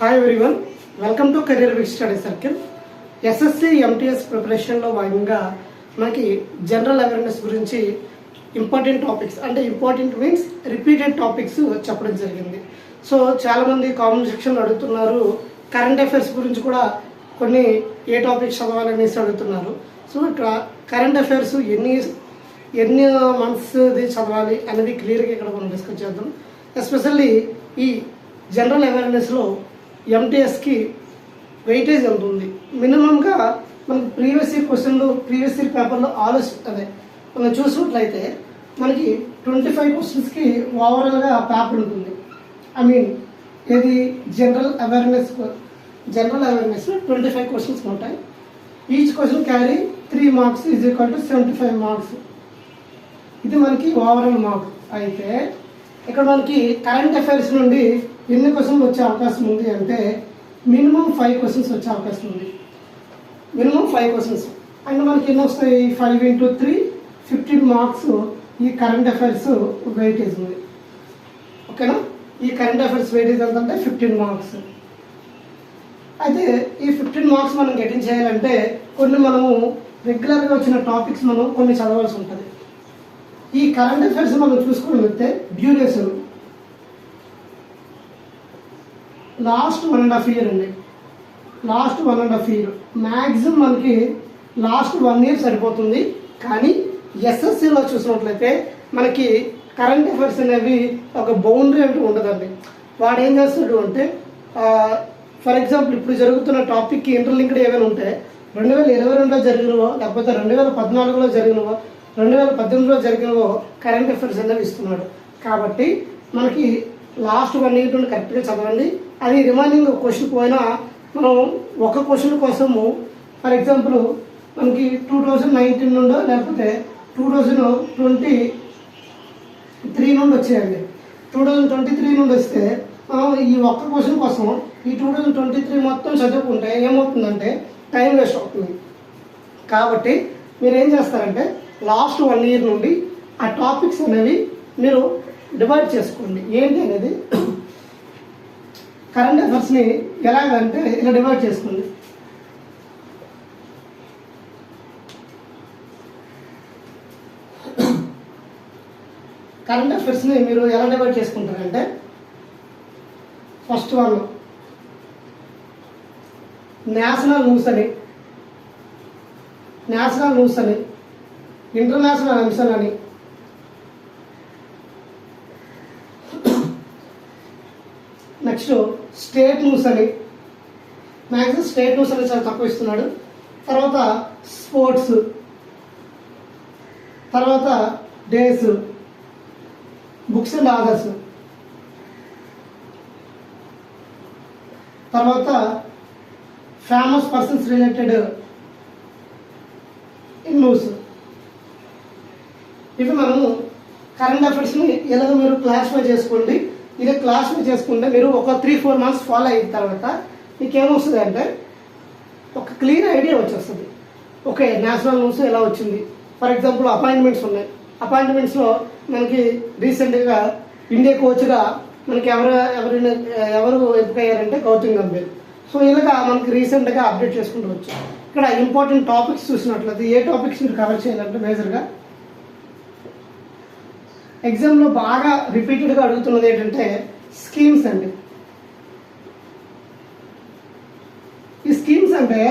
Hi everyone, welcome to career with study circle. SSC MTS ప్రిపరేషన్లో భాగంగా మనకి general awareness గురించి ఇంపార్టెంట్ టాపిక్స్, అంటే ఇంపార్టెంట్ మీన్స్ రిపీటెడ్ టాపిక్స్ చెప్పడం జరిగింది. సో చాలామంది కామెంట్ సెక్షన్లో అడుగుతున్నారు, కరెంట్ అఫైర్స్ గురించి కూడా కొన్ని ఏ టాపిక్స్ చదవాలనేసి అడుగుతున్నారు. సో ఇక్కడ కరెంట్ అఫైర్స్ ఎన్ని మంత్స్ది చదవాలి అనేది క్లియర్గా ఇక్కడ మనం డిస్కస్ చేద్దాం. ఎస్పెషల్లీ ఈ జనరల్ అవేర్నెస్లో ఎంటీఎస్కి వెయిటేజ్ ఎంత ఉంది. మినిమంగా మనకి ప్రీవియస్ ఇయర్ పేపర్లో అదే మనం చూసినట్లయితే మనకి 25 క్వశ్చన్స్కి ఓవరాల్గా పేపర్ ఉంటుంది. ఐ మీన్ ఇది జనరల్ అవేర్నెస్ 25 క్వశ్చన్స్ ఉంటాయి. Each question carry 3 marks is equal to 75 marks. ఇది మనకి ఓవరాల్ మార్క్. అయితే ఇక్కడ మనకి కరెంట్ అఫైర్స్ నుండి ఎన్ని క్వశ్చన్స్ వచ్చే అవకాశం ఉంది అంటే మినిమం 5 క్వశ్చన్స్ వచ్చే అవకాశం ఉంది. మినిమం 5 క్వశ్చన్స్ అండ్ మనకి ఎన్ని వస్తాయి, 5 × 3 15 మార్క్స్ ఈ కరెంట్ అఫైర్స్ వెయిటేజ్ ఉంది. ఓకేనా, ఈ కరెంట్ అఫైర్స్ వెయిటేజ్ ఎంత అంటే 15 మార్క్స్. అయితే ఈ 15 మార్క్స్ మనం గెటింగ్ చేయాలంటే కొన్ని మనము రెగ్యులర్గా వచ్చిన టాపిక్స్ మనం కొన్ని చదవాల్సి ఉంటుంది. ఈ కరెంట్ అఫైర్స్ మనం చూసుకొని వెళ్తే డ్యూరేషన్ లాస్ట్ 1.5 year అండి. లాస్ట్ 1.5 year మ్యాక్సిమం మనకి లాస్ట్ 1 year సరిపోతుంది. కానీ ఎస్ఎస్సిలో చూసినట్లయితే మనకి కరెంట్ అఫైర్స్ అనేవి ఒక బౌండరీ అంటూ ఉండదండి. వాడు ఏం చేస్తాడు అంటే ఫర్ ఎగ్జాంపుల్ ఇప్పుడు జరుగుతున్న టాపిక్కి ఇంటర్లింక్డ్ ఏమైనా ఉంటే 2022లో జరిగినవో లేకపోతే 2014లో జరిగినవో 2018లో జరిగినవో కరెంట్ అఫైర్స్ అనేవి ఇస్తున్నాడు. కాబట్టి మనకి లాస్ట్ 1 year నుండి కరెక్ట్గా చదవండి. అది రిమైనింగ్ క్వశ్చన్ పోయినా మనం ఒక క్వశ్చన్ కోసము ఫర్ ఎగ్జాంపుల్ మనకి 2019 నుండో లేకపోతే 2023 నుండి వచ్చేయండి. 2023 నుండి వస్తే మనం ఈ ఒక్క క్వశ్చన్ కోసం ఈ 2023 మొత్తం చదువుకుంటే ఏమవుతుందంటే టైం వేస్ట్ అవుతుంది. కాబట్టి మీరు ఏం చేస్తారంటే లాస్ట్ 1 year నుండి ఆ టాపిక్స్ అనేవి మీరు డివైడ్ చేసుకోండి. ఏంటి అనేది కరెంట్ అఫైర్స్ని ఎలాగంటే ఇలా డివైడ్ చేసుకోండి. కరెంట్ అఫైర్స్ని మీరు ఎలా డివైడ్ చేసుకుంటారంటే ఫస్ట్ వన్ నేషనల్ న్యూస్ అని, ఇంటర్నేషనల్ అంశాలని, నెక్స్ట్ స్టేట్ న్యూస్ అని, మ్యాక్సిమం స్టేట్ న్యూస్ అని చాలా తక్కువ ఇస్తున్నాడు. తర్వాత స్పోర్ట్స్, తర్వాత డేస్, బుక్స్ అండ్ ఆథర్స్, తర్వాత famous persons related in news. ఇవి మనము కరెంట్ అఫైర్స్ని ఎలాగో మీరు క్లాసిఫై చేసుకోండి. ఇలా క్లాసిఫై చేసుకుంటే మీరు ఒక 3-4 months ఫాలో అయిన తర్వాత మీకు ఏమొస్తుంది అంటే ఒక క్లియర్ ఐడియా వచ్చేస్తుంది. ఓకే, నేషనల్ న్యూస్ ఎలా వచ్చింది. ఫర్ ఎగ్జాంపుల్ అపాయింట్మెంట్స్ ఉన్నాయి. అపాయింట్మెంట్స్లో మనకి రీసెంట్గా ఇండియా కోచ్గా మనకి ఎవరు ఎంపికయ్యారంటే గౌతమ్ గంభీర్. సో ఇలాగా మనకి రీసెంట్గా అప్డేట్ చేసుకుంటూ వచ్చు. ఇక్కడ ఇంపార్టెంట్ టాపిక్స్ చూసినట్లయితే ఏ టాపిక్స్ మీరు కవర్ చేయాలంటే మేజర్గా ఎగ్జామ్లో బాగా రిపీటెడ్గా అడుగుతున్నది ఏంటంటే స్కీమ్స్ అండి. ఈ స్కీమ్స్ అంటే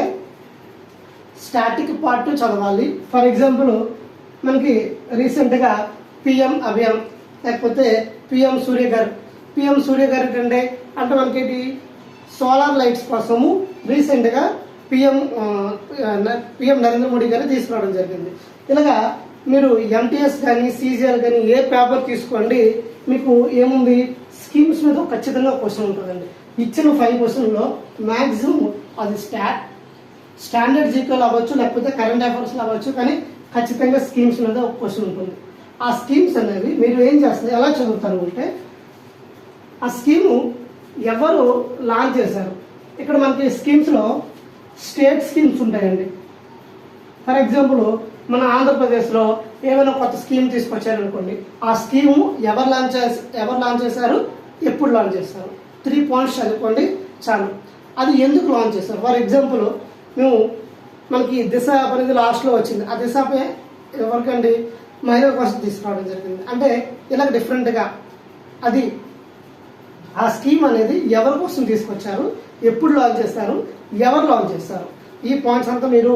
స్టాటిక్ పార్ట్ చదవాలి. ఫర్ ఎగ్జాంపుల్ మనకి రీసెంట్గా పిఎం అభియాన్ లేకపోతే పిఎం సూర్యఘర్ అంటే మనకి సోలార్ లైట్స్ కోసము రీసెంట్గా పిఎం నరేంద్ర మోడీ గారు తీసుకురావడం జరిగింది. ఇలాగా మీరు ఎంటీఎస్ కానీ సీజీఎల్ కానీ ఏ పేపర్ తీసుకోండి, మీకు ఏముంది స్కీమ్స్ మీద ఖచ్చితంగా క్వశ్చన్ ఉంటుందండి. ఇచ్చిన 5 క్వశ్చన్లో మ్యాక్సిమం అది స్టాండర్డ్ జీకేలు అవ్వచ్చు లేకపోతే కరెంట్ అఫైర్స్లో అవ్వచ్చు, కానీ ఖచ్చితంగా స్కీమ్స్ మీద ఒక క్వశ్చన్ ఉంటుంది. ఆ స్కీమ్స్ అనేవి మీరు ఏం చేస్తారు, ఎలా చదువుతారు అంటే ఆ స్కీము ఎవరు లాంచ్ చేశారు. ఇక్కడ మనకి స్కీమ్స్లో స్టేట్ స్కీమ్స్ ఉంటాయండి. ఫర్ ఎగ్జాంపుల్ మన ఆంధ్రప్రదేశ్లో ఏమైనా కొత్త స్కీమ్ తీసుకొచ్చారనుకోండి, ఆ స్కీము ఎవరు లాంచ్ చేశారు, ఎప్పుడు లాంచ్ చేస్తారు, 3 points చదువుకోండి. చాలు. అది ఎందుకు లాంచ్ చేస్తారు? ఫర్ ఎగ్జాంపుల్ మేము మనకి దిశ అనేది లాస్ట్లో వచ్చింది. ఆ దిశపై ఎవరికండి మహిళల కోసం తీసుకురావడం జరిగింది. అంటే ఇలా డిఫరెంట్గా అది ఆ స్కీమ్ అనేది ఎవరి కోసం తీసుకొచ్చారు, ఎప్పుడు లాంచ్ చేస్తారు, ఎవరు లాంచ్ చేస్తారు, ఈ పాయింట్స్ అంతా మీరు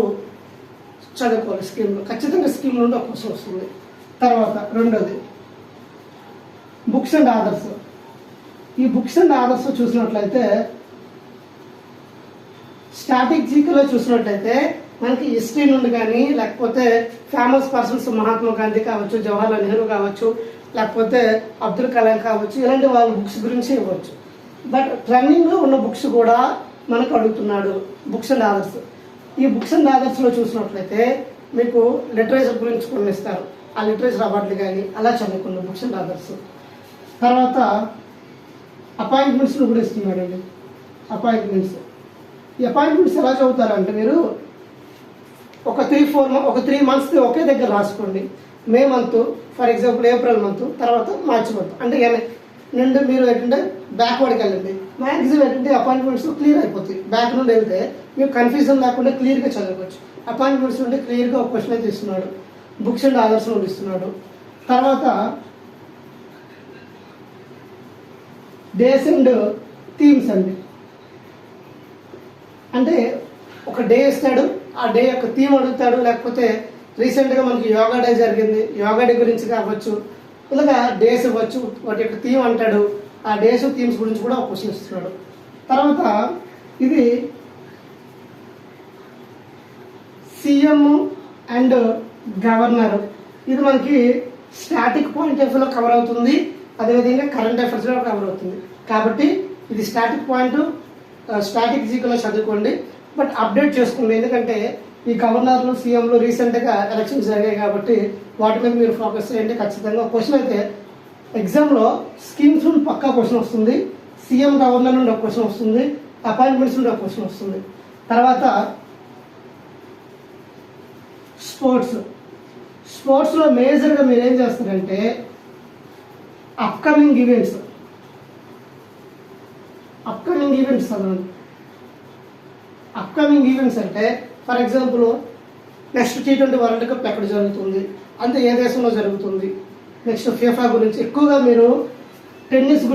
చదువుకోవాలి. స్కీమ్లో ఖచ్చితంగా స్కీమ్ నుండి ఒక క్వశ్చన్ వస్తుంది. తర్వాత రెండోది బుక్స్ అండ్ ఆథర్స్. ఈ బుక్స్ అండ్ ఆథర్స్ చూసినట్లయితే స్ట్రాటజీలో చూసినట్లయితే మనకి హిస్టరీ నుండి కానీ, లేకపోతే ఫేమస్ పర్సన్స్ మహాత్మా గాంధీ కావచ్చు, జవహర్లాల్ నెహ్రూ కావచ్చు, లేకపోతే అబ్దుల్ కలాం కావచ్చు, ఇలాంటి వాళ్ళ బుక్స్ గురించి ఇవ్వచ్చు. బట్ ట్రెండింగ్లో ఉన్న బుక్స్ కూడా మనకు అడుగుతున్నాడు బుక్స్ అండ్ ఆథర్స్. ఈ బుక్స్ అండ్ ఆథర్స్లో చూసినట్లయితే మీకు లిటరేచర్ గురించి కొన్ని ఇస్తారు. ఆ లిటరేచర్ అవార్డులు కానీ అలా చదువుకున్న బుక్స్ అండ్ ఆథర్స్. తర్వాత అపాయింట్మెంట్స్ను కూడా ఇస్తున్నాడండి. అపాయింట్మెంట్స్, ఈ అపాయింట్మెంట్స్ ఎలా చదువుతారంటే మీరు ఒక 3 మంత్స్కి ఒకే దగ్గర రాసుకోండి. May month, for example April month, తర్వాత మార్చి మంత్. అంటే నుండి మీరు ఏంటంటే బ్యాక్వర్డ్కి వెళ్ళండి. మ్యాక్సిమం ఏంటంటే అపాయింట్మెంట్స్ క్లియర్ అయిపోతాయి. బ్యాక్ నుండి వెళ్తే మీకు కన్ఫ్యూజన్ లేకుండా క్లియర్గా చదువుకోవచ్చు. అపాయింట్మెంట్స్ నుండి క్లియర్గా ఒక క్వశ్చన్ అయితే ఇస్తున్నాడు. బుక్స్ అండ్ ఆథర్స్ నుండి ఇస్తున్నాడు. తర్వాత డేస్ అండ్ థీమ్స్ అండి. అంటే ఒక డే ఇస్తాడు, ఆ డే యొక్క థీమ్ అడుగుతాడు. లేకపోతే రీసెంట్గా మనకి యోగా డే జరిగింది, యోగా డే గురించి కావచ్చు, ఇలాగా డేస్ ఇవ్వచ్చు, వాటి యొక్క థీమ్ అంటాడు. ఆ డేస్ థీమ్స్ గురించి కూడా ఒక క్వశ్చన్ ఇస్తున్నాడు. తర్వాత ఇది సీఎం అండ్ గవర్నర్. ఇది మనకి స్టాటిక్ పాయింట్ ఆఫ్ వ్యూలో కవర్ అవుతుంది, అదేవిధంగా కరెంట్ అఫైర్స్లో కవర్ అవుతుంది. కాబట్టి ఇది స్టాటిక్ పాయింట్, స్టాటిక్ జీకోలో చదువుకోండి. బట్ అప్డేట్ చేసుకోండి, ఎందుకంటే ఈ గవర్నర్లు, సీఎంలు రీసెంట్గా ఎలక్షన్స్ జరిగాయి కాబట్టి వాటి మీద మీరు ఫోకస్ చేయండి. ఖచ్చితంగా క్వశ్చన్ అయితే ఎగ్జామ్లో స్కీమ్స్ నుండి పక్కా క్వశ్చన్ వస్తుంది, సీఎం గవర్నర్ నుండి ఒక క్వశ్చన్ వస్తుంది, అపాయింట్మెంట్స్ నుండి ఒక క్వశ్చన్ వస్తుంది. తర్వాత స్పోర్ట్స్లో మేజర్గా మీరు ఏం చేస్తారంటే అప్కమింగ్ ఈవెంట్స్ చదవండి. అప్కమింగ్ ఈవెంట్స్ అంటే for example next T20 world cup ఎక్కడ జరుగుతుంది, అంటే ఏ దేశంలో జరుగుతుంది, నెక్స్ట్ ఫిఫా గురించి ఎక్కువగా మీరు టెన్నిస్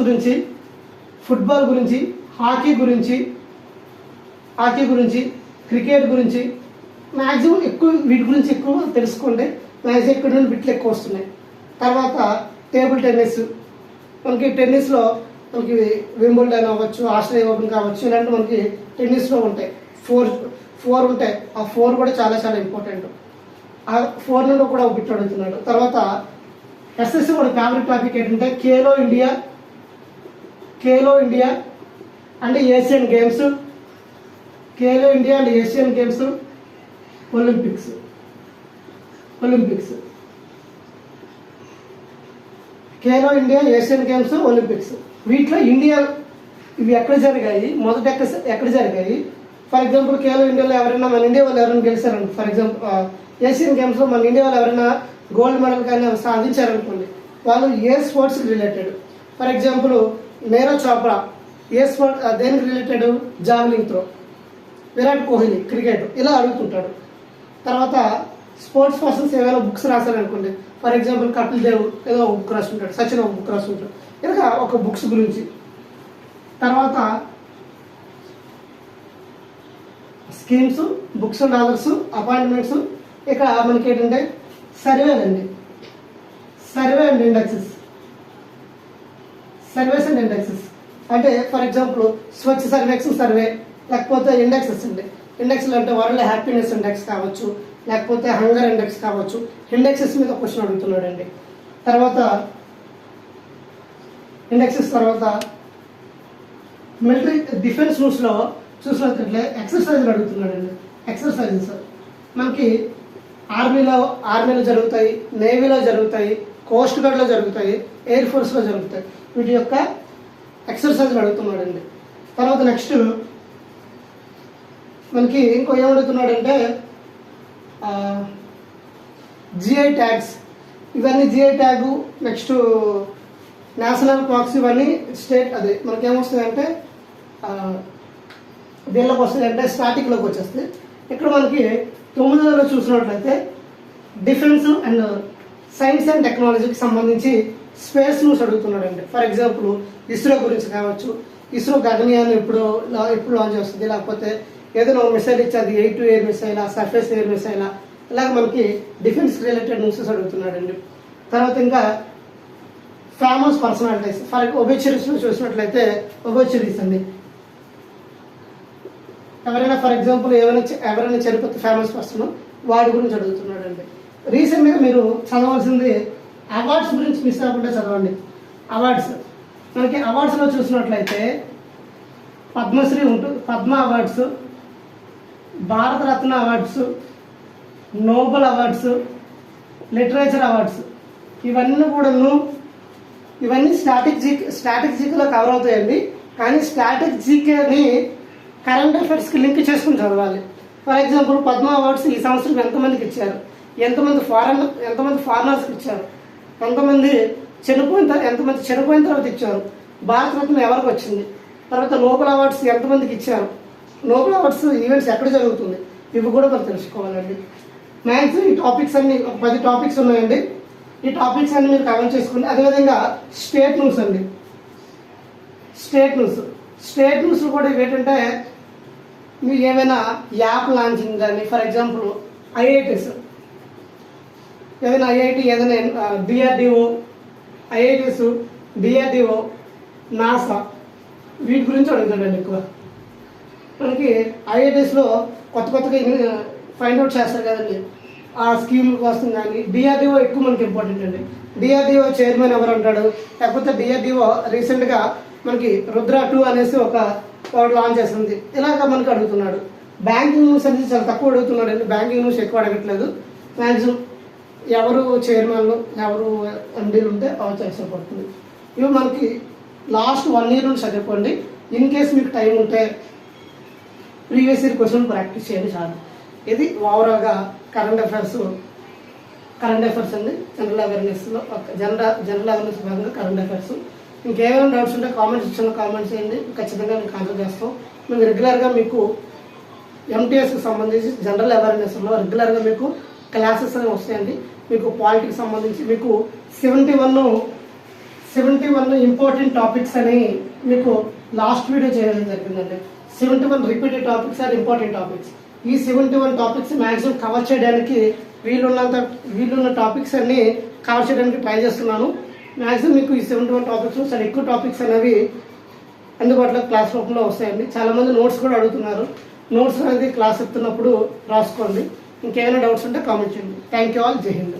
గురించి, ఫుట్బాల్ గురించి, హాకీ గురించి, క్రికెట్ గురించి మ్యాక్సిమం ఎక్కువ వీటి గురించి ఎక్కువ తెలుసుకోండి. మ్యాక్సిమం ఇక్కడ నుండి బిట్లు ఎక్కువ వస్తున్నాయి. తర్వాత టేబుల్ టెన్నిస్, మనకి టెన్నిస్లో మనకి వింబుల్డన్ అవ్వచ్చు, ఆస్ట్రేలియా ఓపెన్ కావచ్చు, ఇలాంటి మనకి టెన్నిస్లో ఉంటాయి. 4 ఉంటాయి. ఆ 4 కూడా చాలా చాలా ఇంపార్టెంట్. ఆ 4 నుండి కూడా ఒక బిట్ అడుగుతున్నాడు. తర్వాత ఎస్ఎస్సి కూడా ఫేవరెట్ టాపిక్ ఏంటంటే ఖేలో ఇండియా అంటే Asian games, Olympics. Khelo India, Asian games, Olympics. వీటిలో ఇండియా ఇవి ఎక్కడ జరిగాయి, మొదట ఎక్కడ జరిగాయి. ఫర్ ఎగ్జాంపుల్ ఖేలో ఇండియాలో ఎవరైనా మన ఇండియా వాళ్ళు ఎవరైనా గెలిచారండి. ఫర్ ఎగ్జాంపుల్ ఏషియన్ గేమ్స్లో మన ఇండియా వాళ్ళు ఎవరైనా గోల్డ్ మెడల్ కానీ సాధించారనుకోండి, వాళ్ళు ఏ స్పోర్ట్స్కి related. For example Neeraj Chopra ఏ స్పోర్ట్ దేనికి related, javelin throw. Virat Kohli cricket, ఇలా అడుగుతుంటాడు. తర్వాత స్పోర్ట్స్ పర్సన్స్ ఏమైనా బుక్స్ రాశారనుకోండి, ఫర్ ఎగ్జాంపుల్ కపిల్ దేవ్ ఏదో ఒక బుక్ రాస్తుంటాడు, సచిన్ ఒక బుక్ రాస్తుంటాడు, ఇలా ఒక బుక్స్ గురించి. తర్వాత schemes, books and authors, appointments. ఇక మనకి ఏంటంటే సర్వేస్ అండ్ ఇండెక్సెస్. అంటే for example Swachh Survekshan survey, లేకపోతే ఇండెక్సెస్ అండి. ఇండెక్స్లు అంటే వరల్డ్ హ్యాపీనెస్ ఇండెక్స్ కావచ్చు, లేకపోతే హంగర్ ఇండెక్స్ కావచ్చు. ఇండెక్సెస్ మీద క్వశ్చన్ అడుగుతున్నాడు అండి. తర్వాత ఇండెక్సెస్ తర్వాత మిలిటరీ డిఫెన్స్ న్యూస్లో చూసినట్లయితే ఎక్సర్సైజ్లు అడుగుతున్నాడు అండి. ఎక్సర్సైజెస్ మనకి ఆర్మీలో జరుగుతాయి, నేవీలో జరుగుతాయి, కోస్ట్ గార్డ్లో జరుగుతాయి, ఎయిర్ ఫోర్స్లో జరుగుతాయి. వీటి యొక్క ఎక్సర్సైజ్లు అడుగుతున్నాడు అండి. తర్వాత నెక్స్ట్ మనకి ఇంకో ఏమడుగుతున్నాడంటే జిఐ ట్యాగ్స్. ఇవన్నీ GI tag, next national parks ఇవన్నీ స్టేట్ అదే మనకేమొస్తాయంటే దేనిలోకి వస్తాయి అంటే స్టాటిక్లోకి వచ్చేస్తాయి. ఇక్కడ మనకి 9వ చూసినట్లయితే డిఫెన్స్ అండ్ సైన్స్ అండ్ టెక్నాలజీకి సంబంధించి స్పేస్ న్యూస్ అడుగుతున్నాడండి. ఫర్ ఎగ్జాంపుల్ ఇస్రో గురించి కావచ్చు, ఇస్రో గగనయాన్ ఎప్పుడు లాంచ్ చేస్తుంది, లేకపోతే ఏదైనా మిసైల్ ఇచ్చి అది ఎయిర్ టు ఎయిర్ మిసైలా, సర్ఫేస్ ఎయిర్ మిసైలా, ఇలాగ మనకి డిఫెన్స్ రిలేటెడ్ న్యూసెస్ అడుగుతున్నాడండి. తర్వాత ఇంకా ఫేమస్ పర్సనాలిటీస్ ఫర్ ఒబెచరీస్ చూసినట్లయితే ఒబెచరీస్ అండి, ఎవరైనా ఫర్ ఎగ్జాంపుల్ ఎవరైనా చనిపోతే ఫేమస్ పర్సన్ వాడి గురించి అడుగుతున్నాడండి. రీసెంట్గా మీరు చదవాల్సింది అవార్డ్స్ గురించి మిస్ అవ్వకుండా చదవండి. అవార్డ్స్ మనకి అవార్డ్స్లో చూసినట్లయితే పద్మశ్రీ ఉంటుంది, Padma awards, Bharat Ratna awards, Nobel awards, literature awards, ఇవన్నీ స్టాటిక్ జీకేలో కవర్ అవుతాయండి. కానీ స్టాటిక్ జీకేని కరెంట్ అఫైర్స్కి లింక్ చేసుకుని చదవాలి. ఫర్ ఎగ్జాంపుల్ పద్మ అవార్డ్స్ ఈ సంవత్సరం ఎంతమందికి ఇచ్చారు, ఎంతమంది ఫారినర్స్కి ఇచ్చారు, ఎంతమంది చనిపోయిన తర్వాత ఇచ్చారు, భారతరత్న ఎవరికి వచ్చింది, తర్వాత నోబెల్ అవార్డ్స్ ఎంతమందికి ఇచ్చారు, నోబెల్ అవార్డ్స్ ఈవెంట్స్ ఎక్కడ జరుగుతుంది, ఇవి కూడా మనం తెలుసుకోవాలండి. మ్యాక్సిమం ఈ టాపిక్స్ అన్ని 10 టాపిక్స్ ఉన్నాయండి. ఈ టాపిక్స్ అన్ని మీరు కవర్ చేసుకోండి. అదేవిధంగా స్టేట్ న్యూస్ అండి, స్టేట్ న్యూస్ కూడా ఏంటంటే మీరు ఏమైనా యాప్ లాంచింగ్ కానీ, ఫర్ ఎగ్జాంపుల్ ఐఐటీస్ ఏదైనా ఏదైనా డిఆర్డిఓ నాసా వీటి గురించి అడుగుతాడండి ఎక్కువ. మనకి ఐఐటీస్లో కొత్తగా ఫైండ్ అవుట్ చేస్తారు కదండి, ఆ స్కీమ్ కోసం కానీ డిఆర్డిఓ ఎక్కువ మనకి ఇంపార్టెంట్ అండి. డిఆర్డిఓ చైర్మన్ ఎవరు అంటాడు, లేకపోతే డిఆర్డిఓ రీసెంట్గా మనకి రుద్ర 2 అనేసి ఒక లాంచ్ చేస్తుంది, ఇలాగ మనకి అడుగుతున్నాడు. బ్యాంకింగ్ న్యూస్ అనేది చాలా తక్కువ అడుగుతున్నాడు అండి, బ్యాంకింగ్ న్యూస్ ఎక్కువ అడగట్లేదు. మ్యాక్సిమం ఎవరు చైర్మన్లు ఎవరు ఎండీలు ఉంటే అవి చేసిన పడుతుంది. ఇవి మనకి లాస్ట్ 1 year నుంచి చదువుకోండి. ఇన్ కేస్ మీకు టైం ఉంటే ప్రీవియస్ ఇయర్ క్వశ్చన్ ప్రాక్టీస్ చేయండి చాలు. ఇది ఓవరాల్గా కరెంట్ అఫైర్స్ అండి. జనరల్ అవేర్నెస్లో జనరల్ అవేర్నెస్ భాగంగా కరెంట్ అఫైర్స్. ఇంకేమైనా డౌట్స్ ఉంటే కామెంట్స్ సెక్షన్లో కామెంట్స్ చేయండి, ఖచ్చితంగా మీకు ఆన్సర్ చేస్తాం. మేము రెగ్యులర్గా మీకు ఎంటీఎస్కి సంబంధించి జనరల్ అవేర్నెస్లో రెగ్యులర్గా మీకు క్లాసెస్ అనేవి వస్తాయండి. మీకు పాలిటిక్స్ సంబంధించి మీకు 71 ఇంపార్టెంట్ టాపిక్స్ అని మీకు లాస్ట్ వీడియో చేయడం జరిగిందండి. 71 repeated topics are important topics. ఈ 71 టాపిక్స్ మ్యాక్సిమం కవర్ చేయడానికి వీలున్న టాపిక్స్ అన్ని కవర్ చేయడానికి ట్రై చేస్తున్నాను. మ్యాక్సిమం మీకు ఈ 71 టాపిక్స్ చాలా ఎక్కువ టాపిక్స్ అనేవి అందుబాటులో క్లాస్ రూపంలో వస్తాయండి. చాలామంది నోట్స్ కూడా అడుగుతున్నారు. నోట్స్ అనేది క్లాస్ చెప్తున్నప్పుడు రాసుకోండి. ఇంకేమైనా డౌట్స్ ఉంటే కామెంట్ చేయండి. Thank you all. జై హింద్.